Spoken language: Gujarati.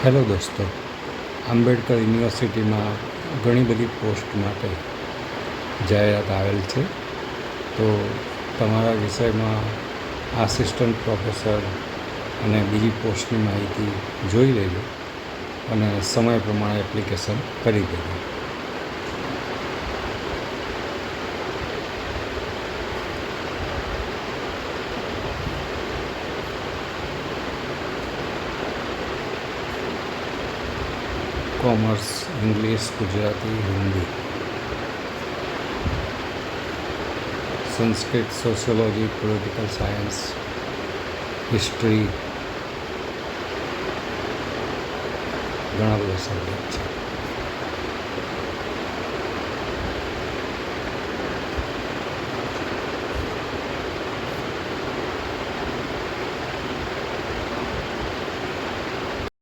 હેલો દોસ્તો, આંબેડકર યુનિવર્સિટીમાં ઘણી બધી પોસ્ટ માટે જાહેરાત આવેલ છે. તો તમારા વિષયમાં આસિસ્ટન્ટ પ્રોફેસર અને બીજી પોસ્ટની માહિતી જોઈ લેજો અને સમય પ્રમાણે એપ્લિકેશન કરી દેજો. Commerce, English, Gujarati, Hindi, Sanskrit, sociology, political science, history, ઘણા બધા સબ્જેક્ટ છે.